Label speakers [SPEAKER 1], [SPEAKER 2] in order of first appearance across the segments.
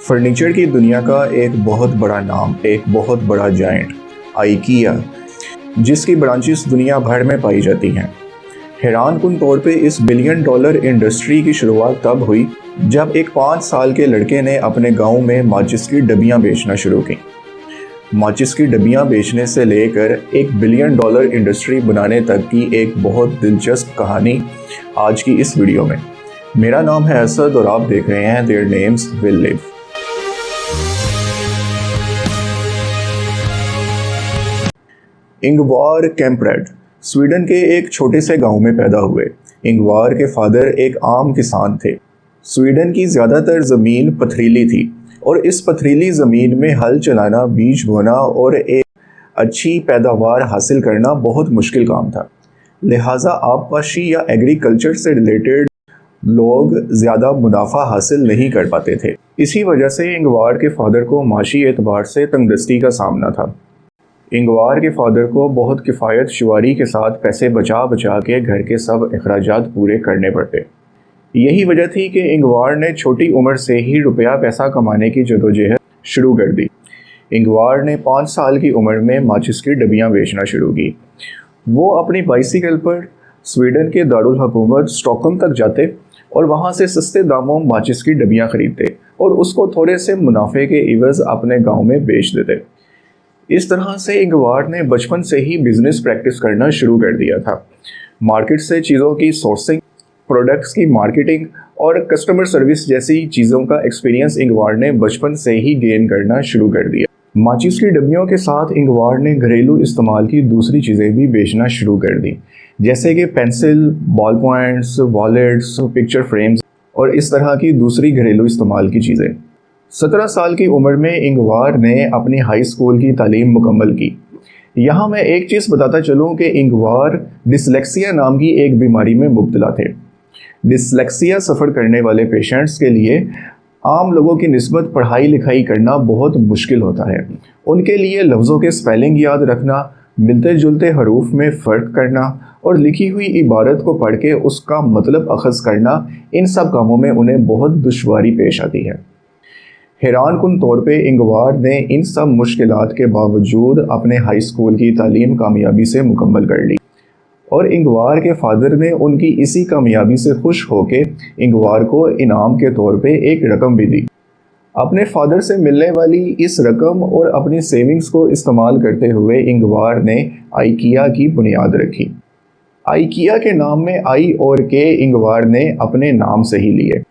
[SPEAKER 1] Furniture की दुनिया का एक बहुत बड़ा नाम, एक बहुत बड़ा जायंट आइकिया, जिसकी ब्रांचेस दुनिया भर में पाई जाती हैं। हैरानकुन तौर पे इस बिलियन डॉलर इंडस्ट्री की शुरुआत तब हुई जब एक 5 साल के लड़के ने अपने गांव में माचिस की डब्बियां बेचना शुरू की। माचिस की डब्बियां बेचने से लेकर एक बिलियन डॉलर इंडस्ट्री बनाने तक की एक बहुत दिलचस्प कहानी आज की इस वीडियो में। मेरा नाम है असद और आप देख रहे हैं their names will live. Ingvar Kamprad Sweden के एक छोटे से गांव में पैदा हुए। इंगवार के फादर एक आम किसान थे। स्वीडन की ज़्यादातर ज़मीन पथरीली थी और इस पथरीली ज़मीन में हल चलाना, बीज बोना और एक अच्छी पैदावार हासिल करना बहुत मुश्किल काम था। लिहाजा आबपाशी या एग्रीकल्चर से रिलेटेड लोग ज़्यादा मुनाफा हासिल नहीं कर पाते थे। इसी वजह से इंगवार के फादर को माशी एतबार से तंगदस्ती का सामना था। इंगवार के फादर को बहुत किफ़ायत शुमारी के साथ पैसे बचा बचा के घर के सब अखराजात पूरे करने पड़ते। यही वजह थी कि इंगवार ने छोटी उम्र से ही रुपया पैसा कमाने की जदोजहद शुरू कर दी। इंगवार ने 5 साल की उम्र में माचिस की डब्बियाँ बेचना शुरू की। वो अपनी बाइसिकल पर स्वीडन के दारुल हुकूमत स्टॉकहोम तक जाते और वहाँ से सस्ते दामों माचिस की डब्बियाँ खरीदते और उसको थोड़े से मुनाफे के इवज़ अपने गाँव में बेच देते। इस तरह से इंगवार ने बचपन से ही बिजनेस प्रैक्टिस करना शुरू कर दिया था। मार्केट से चीज़ों की सोर्सिंग, प्रोडक्ट्स की मार्केटिंग और कस्टमर सर्विस जैसी चीज़ों का एक्सपीरियंस इंगवार ने बचपन से ही गेन करना शुरू कर दिया। माचिस की डब्बियों के साथ इंगवार ने घरेलू इस्तेमाल की दूसरी चीज़ें भी बेचना शुरू कर दी, जैसे कि pencil, ball points, wallets, picture frames और इस तरह की दूसरी घरेलू इस्तेमाल की चीज़ें। 17 साल की उम्र में इंगवार ने अपनी हाई स्कूल की तालीम मुकम्मल की। यहाँ मैं एक चीज़ बताता चलूँ कि इंगवार डिसलेक्सिया नाम की एक बीमारी में मुब्तला थे। डिसलेक्सिया सफ़र करने वाले पेशेंट्स के लिए आम लोगों की निस्बत पढ़ाई लिखाई करना बहुत मुश्किल होता है। उनके लिए लफ्ज़ों के स्पेलिंग याद रखना, मिलते जुलते हरूफ में फ़र्क करना और लिखी हुई इबारत को पढ़ के उसका मतलब अखज़ करना, इन सब कामों में उन्हें बहुत दुश्वारी पेश आती है। हैरानकुन तौर पे इंगवार ने इन सब मुश्किलात के बावजूद अपने हाई स्कूल की तालीम कामयाबी से मुकम्मल कर ली और इंगवार के फादर ने उनकी इसी कामयाबी से खुश होके इंगवार को इनाम के तौर पे एक रकम भी दी। अपने फादर से मिलने वाली इस रकम और अपनी सेविंग्स को इस्तेमाल करते हुए इंगवार ने आइकिया की बुनियाद रखी। आइकिया के नाम में आई और के इंगवार ने अपने नाम से ही लिए,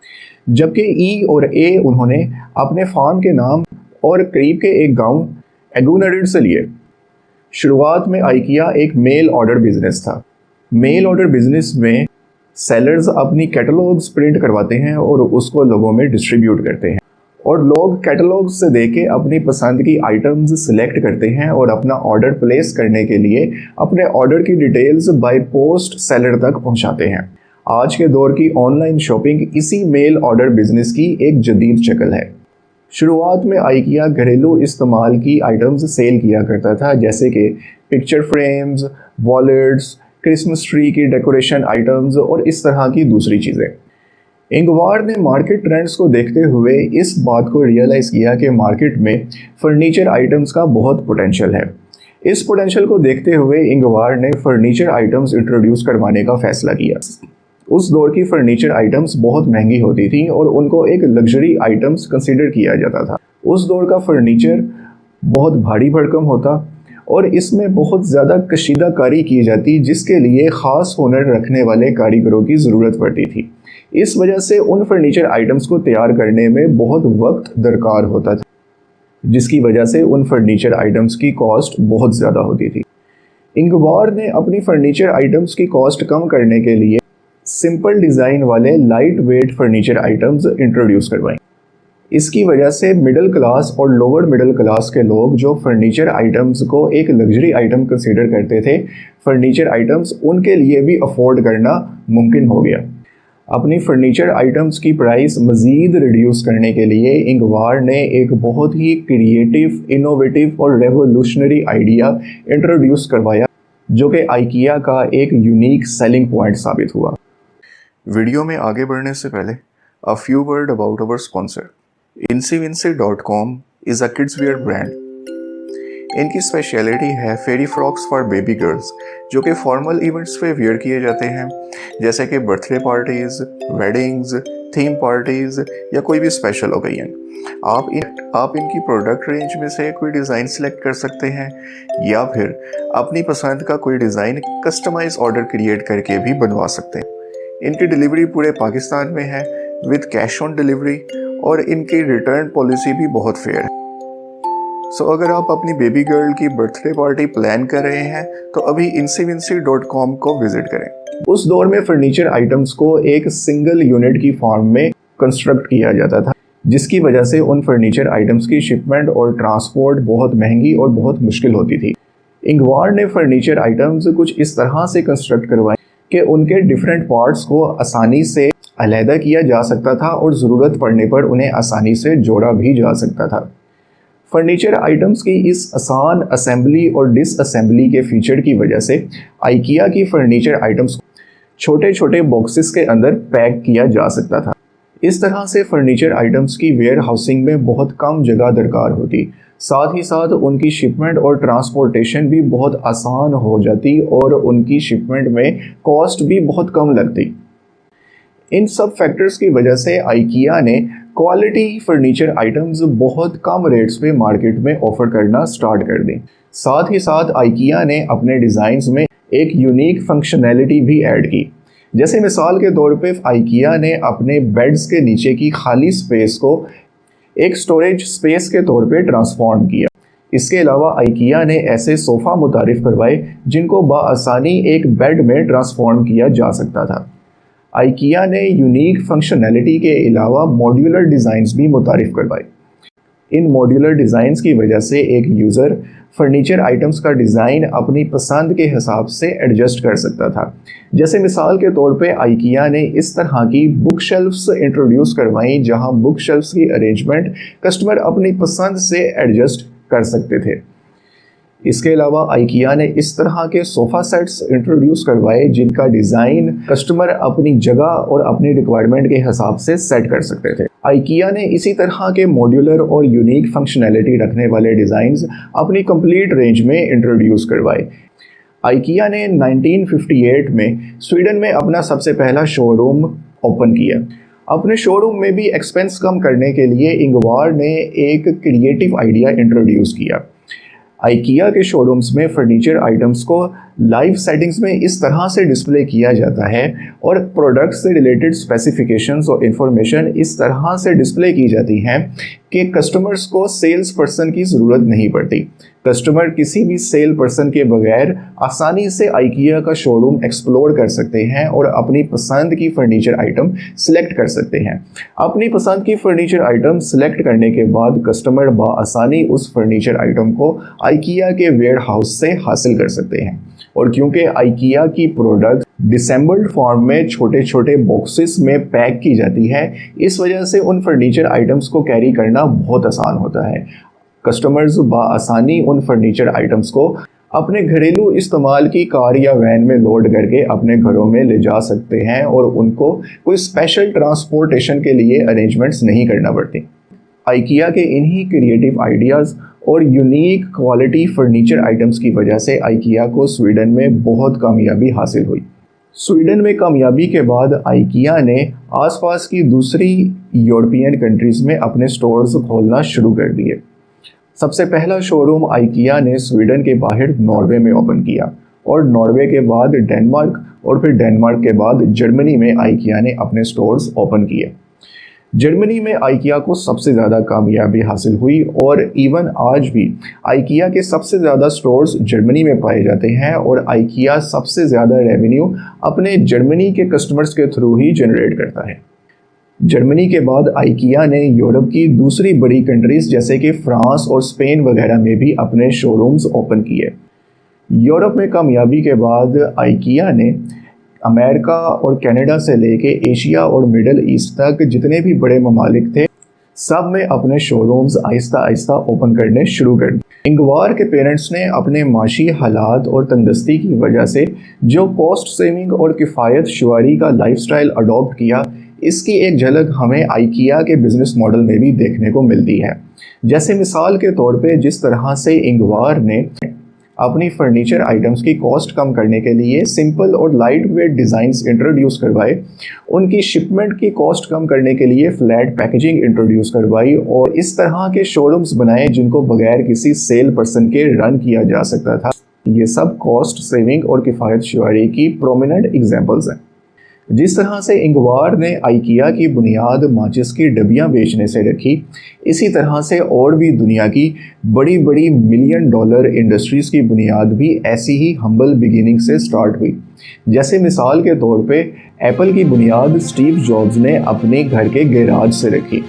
[SPEAKER 1] जबकि ई और ए उन्होंने अपने फार्म के नाम और करीब के एक गांव एगुनरिड से लिए। शुरुआत में आइकिया एक मेल ऑर्डर बिजनेस था। मेल ऑर्डर बिजनेस में सेलर्स अपनी कैटलॉग्स प्रिंट करवाते हैं और उसको लोगों में डिस्ट्रीब्यूट करते हैं और लोग कैटलॉग से देके अपनी पसंद की आइटम्स सिलेक्ट करते हैं और अपना ऑर्डर प्लेस करने के लिए अपने ऑर्डर की डिटेल्स बाय पोस्ट सेलर तक पहुंचाते हैं। आज के दौर की ऑनलाइन शॉपिंग इसी मेल ऑर्डर बिजनेस की एक जदीद शक्ल है। शुरुआत में आइकिया घरेलू इस्तेमाल की आइटम्स सेल किया करता था, जैसे कि picture frames, wallets, Christmas tree की डेकोरेशन आइटम्स और इस तरह की दूसरी चीज़ें। इंगवार ने मार्केट ट्रेंड्स को देखते हुए इस बात को रियलाइज़ किया कि मार्केट में फर्नीचर आइटम्स का बहुत पोटेंशियल है। इस पोटेंशियल को देखते हुए इंगवार ने फर्नीचर आइटम्स इंट्रोड्यूस करवाने का फैसला किया। उस दौर की फर्नीचर आइटम्स बहुत महंगी होती थी और उनको एक लग्जरी आइटम्स कंसीडर किया जाता था। उस दौर का फर्नीचर बहुत भारी भरकम होता और इसमें बहुत ज़्यादा कशीदा कारी की जाती, जिसके लिए ख़ास हुनर रखने वाले कारीगरों की ज़रूरत पड़ती थी। इस वजह से उन फर्नीचर आइटम्स को तैयार करने में बहुत वक्त दरकार होता था, जिसकी वजह से उन फर्नीचर आइटम्स की कॉस्ट बहुत ज़्यादा होती थी। इंगवार ने अपनी फर्नीचर आइटम्स की कॉस्ट कम करने के लिए सिंपल डिज़ाइन वाले light weight furniture items introduce करवाएं। इसकी वजह से मिडिल क्लास और लोअर मिडिल क्लास के लोग जो फर्नीचर आइटम्स को एक लग्जरी आइटम कंसीडर करते थे, फर्नीचर आइटम्स उनके लिए भी अफोर्ड करना मुमकिन हो गया। अपनी फर्नीचर आइटम्स की प्राइस मज़ीद रिड्यूस करने के लिए इंगवार ने एक बहुत ही क्रिएटिव, इनोवेटिव और रेवोल्यूशनरी आइडिया इंट्रोड्यूस करवाया, जो कि आइकिया का एक यूनिक सेलिंग पॉइंट साबित हुआ। वीडियो में आगे बढ़ने से पहले a few word about our sponsor. IncyWincy.com is a kids wear brand. इनकी स्पेशलिटी है फेरी फ्रॉक्स फॉर बेबी गर्ल्स, जो कि फॉर्मल इवेंट्स पे वियर किए जाते हैं, जैसे कि birthday parties, weddings, theme parties या कोई भी स्पेशल ओकेजन। आप इनकी प्रोडक्ट रेंज में से कोई डिज़ाइन सिलेक्ट कर सकते हैं या फिर अपनी पसंद का कोई डिज़ाइन कस्टमाइज ऑर्डर क्रिएट करके भी बनवा सकते हैं। इनकी डिलीवरी पूरे पाकिस्तान में है विद कैश ऑन डिलीवरी, और इनकी रिटर्न पॉलिसी भी बहुत फेयर है। सो अगर आप अपनी बेबी गर्ल की बर्थडे पार्टी प्लान कर रहे हैं तो अभी IncyWincy.com को विजिट करें। उस दौर में फर्नीचर आइटम्स को एक सिंगल यूनिट की फॉर्म में कंस्ट्रक्ट किया जाता था, जिसकी वजह से उन फर्नीचर आइटम्स की शिपमेंट और ट्रांसपोर्ट बहुत महंगी और बहुत मुश्किल होती थी। इंगवार ने फर्नीचर आइटम्स कुछ इस तरह से कंस्ट्रक्ट करवाए कि उनके डिफरेंट पार्ट्स को आसानी से अलहदा किया जा सकता था और ज़रूरत पड़ने पर उन्हें आसानी से जोड़ा भी जा सकता था। फर्नीचर आइटम्स की इस आसान असेंबली और डिसअसेंबली के फीचर की वजह से आइकिया की फर्नीचर आइटम्स को छोटे छोटे बॉक्सेस के अंदर पैक किया जा सकता था। इस तरह से फर्नीचर आइटम्स की वेयर हाउसिंग में बहुत कम जगह दरकार होती, साथ ही साथ उनकी शिपमेंट और ट्रांसपोर्टेशन भी बहुत आसान हो जाती और उनकी शिपमेंट में कॉस्ट भी बहुत कम लगती। इन सब फैक्टर्स की वजह से आइकिया ने क्वालिटी फर्नीचर आइटम्स बहुत कम रेट्स पे मार्केट में ऑफर करना स्टार्ट कर दी। साथ ही साथ आइकिया ने अपने डिज़ाइंस में एक यूनिक फंक्शनैलिटी भी ऐड की। जैसे मिसाल के तौर पे आइकिया ने अपने बेड्स के नीचे की खाली स्पेस को एक स्टोरेज स्पेस के तौर पे ट्रांसफॉर्म किया। इसके अलावा आइकिया ने ऐसे सोफ़ा मुतारिफ करवाए जिनको बआसानी एक बेड में ट्रांसफॉर्म किया जा सकता था। आइकिया ने यूनिक फंक्शनैलिटी के अलावा मॉड्यूलर डिज़ाइंस भी मुतारिफ करवाए। इन मॉड्यूलर डिज़ाइंस की वजह से एक यूज़र फर्नीचर आइटम्स का डिज़ाइन अपनी पसंद के हिसाब से एडजस्ट कर सकता था। जैसे मिसाल के तौर पे आइकिया ने इस तरह की बुक शेल्फ्स इंट्रोड्यूस करवाई, जहां बुक शेल्फ्स की अरेंजमेंट कस्टमर अपनी पसंद से एडजस्ट कर सकते थे। इसके अलावा आइकिया ने इस तरह के सोफ़ा सेट्स इंट्रोड्यूस करवाए जिनका डिज़ाइन कस्टमर अपनी जगह और अपनी रिक्वायरमेंट के हिसाब से सेट कर सकते थे। आइकिया ने इसी तरह के मॉड्यूलर और यूनिक फंक्शनैलिटी रखने वाले डिज़ाइंस अपनी कंप्लीट रेंज में इंट्रोड्यूस करवाए। आइकिया ने 1958 में स्वीडन में अपना सबसे पहला शोरूम ओपन किया। अपने शोरूम में भी एक्सपेंस कम करने के लिए इंगवार ने एक क्रिएटिव आइडिया इंट्रोड्यूस किया। आइकिया के शोरूम्स में फर्नीचर आइटम्स को लाइव सेटिंग्स में इस तरह से डिस्प्ले किया जाता है और प्रोडक्ट्स से रिलेटेड स्पेसिफिकेशंस और इन्फॉर्मेशन इस तरह से डिस्प्ले की जाती हैं कि कस्टमर्स को सेल्स पर्सन की ज़रूरत नहीं पड़ती। कस्टमर किसी भी सेल पर्सन के बगैर आसानी से आइकिया का शोरूम एक्सप्लोर कर सकते हैं और अपनी पसंद की फ़र्नीचर आइटम सिलेक्ट कर सकते हैं। अपनी पसंद की फ़र्नीचर आइटम सिलेक्ट करने के बाद कस्टमर बआसानी उस फर्नीचर आइटम को आइकिया के वेयर हाउस से हासिल कर सकते हैं। और क्योंकि आइकिया की प्रोडक्ट डिसेंबल्ड फॉर्म में छोटे छोटे बॉक्सेस में पैक की जाती है, इस वजह से उन फर्नीचर आइटम्स को कैरी करना बहुत आसान होता है। कस्टमर्स बआसानी उन फर्नीचर आइटम्स को अपने घरेलू इस्तेमाल की कार या वैन में लोड करके अपने घरों में ले जा सकते हैं और उनको कोई स्पेशल ट्रांसपोर्टेशन के लिए अरेंजमेंट्स नहीं करना पड़ती। आइकिया के इन्हीं क्रिएटिव आइडियाज़ और यूनिक क्वालिटी फर्नीचर आइटम्स की वजह से आइकिया को स्वीडन में बहुत कामयाबी हासिल हुई। स्वीडन में कामयाबी के बाद आइकिया ने आसपास की दूसरी यूरोपियन कंट्रीज़ में अपने स्टोर्स खोलना शुरू कर दिए। सबसे पहला शोरूम आइकिया ने स्वीडन के बाहर नॉर्वे में ओपन किया और नॉर्वे के बाद डेनमार्क और फिर डेनमार्क के बाद जर्मनी में आइकिया ने अपने स्टोर्स ओपन किए। जर्मनी में आइकिया को सबसे ज़्यादा कामयाबी हासिल हुई और इवन आज भी आइकिया के सबसे ज़्यादा स्टोर्स जर्मनी में पाए जाते हैं और आइकिया सबसे ज़्यादा रेवेन्यू अपने जर्मनी के कस्टमर्स के थ्रू ही जनरेट करता है। जर्मनी के बाद आइकिया ने यूरोप की दूसरी बड़ी कंट्रीज़ जैसे कि फ्रांस और स्पेन वगैरह में भी अपने शोरूम्स ओपन किए। यूरोप में कामयाबी के बाद आइकिया ने अमेरिका और कनाडा से लेके एशिया और मिडल ईस्ट तक जितने भी बड़े ममालिक थे, सब में अपने शोरूम्स आहिस्ता आहिस्ता ओपन करने शुरू कर दिए। इंगवार के पेरेंट्स ने अपने माशी हालात और तंदुरुस्ती की वजह से जो कॉस्ट सेविंग और किफ़ायत शुआरी का लाइफस्टाइल अडॉप्ट किया, इसकी एक झलक हमें आइकिया के बिजनेस मॉडल में भी देखने को मिलती है। जैसे मिसाल के तौर पे जिस तरह से इंगवार ने अपनी फर्नीचर आइटम्स की कॉस्ट कम करने के लिए सिंपल और लाइट वेट डिज़ाइंस इंट्रोड्यूस करवाए, उनकी शिपमेंट की कॉस्ट कम करने के लिए फ्लैट पैकेजिंग इंट्रोड्यूस करवाई और इस तरह के शोरूम्स बनाए जिनको बगैर किसी सेल पर्सन के रन किया जा सकता था। ये सब कॉस्ट सेविंग और किफ़ायत शुमारी की प्रोमिनेंट एग्जांपल्स हैं। जिस तरह से इंगवार ने आइकिया की बुनियाद माचिस की डब्बियाँ बेचने से रखी, इसी तरह से और भी दुनिया की बड़ी बड़ी मिलियन डॉलर इंडस्ट्रीज़ की बुनियाद भी ऐसी ही हम्बल बिगिनिंग से स्टार्ट हुई। जैसे मिसाल के तौर पे एप्पल की बुनियाद स्टीव जॉब्स ने अपने घर के गैराज से रखी।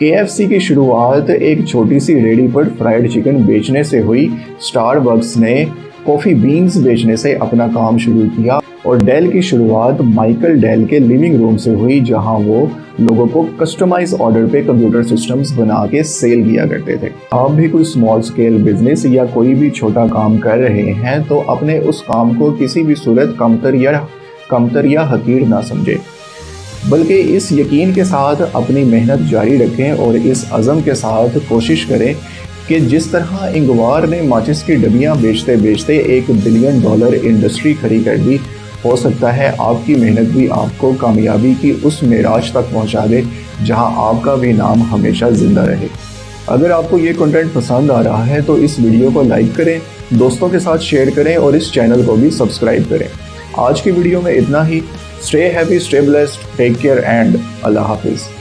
[SPEAKER 1] KFC की शुरुआत एक छोटी सी रेडी पर फ्राइड चिकन बेचने से हुई। स्टारबक्स ने कॉफ़ी बीन्स बेचने से अपना काम शुरू किया और डेल की शुरुआत माइकल डेल के लिविंग रूम से हुई, जहां वो लोगों को कस्टमाइज ऑर्डर पे कंप्यूटर सिस्टम्स बना के सेल किया करते थे। आप भी कोई स्मॉल स्केल बिजनेस या कोई भी छोटा काम कर रहे हैं तो अपने उस काम को किसी भी सूरत कमतर या हकीर ना समझे, बल्कि इस यकीन के साथ अपनी मेहनत जारी रखें और इस अज़म के साथ कोशिश करें कि जिस तरह इंगवार ने माचिस की डब्बियाँ बेचते बेचते $1 बिलियन इंडस्ट्री खड़ी कर दी, हो सकता है आपकी मेहनत भी आपको कामयाबी की उस मेराज तक पहुंचा दे जहां आपका भी नाम हमेशा ज़िंदा रहे। अगर आपको ये कंटेंट पसंद आ रहा है तो इस वीडियो को लाइक करें, दोस्तों के साथ शेयर करें और इस चैनल को भी सब्सक्राइब करें। आज की वीडियो में इतना ही। Stay happy, stay blessed, take care and अल्लाह हाफिज़।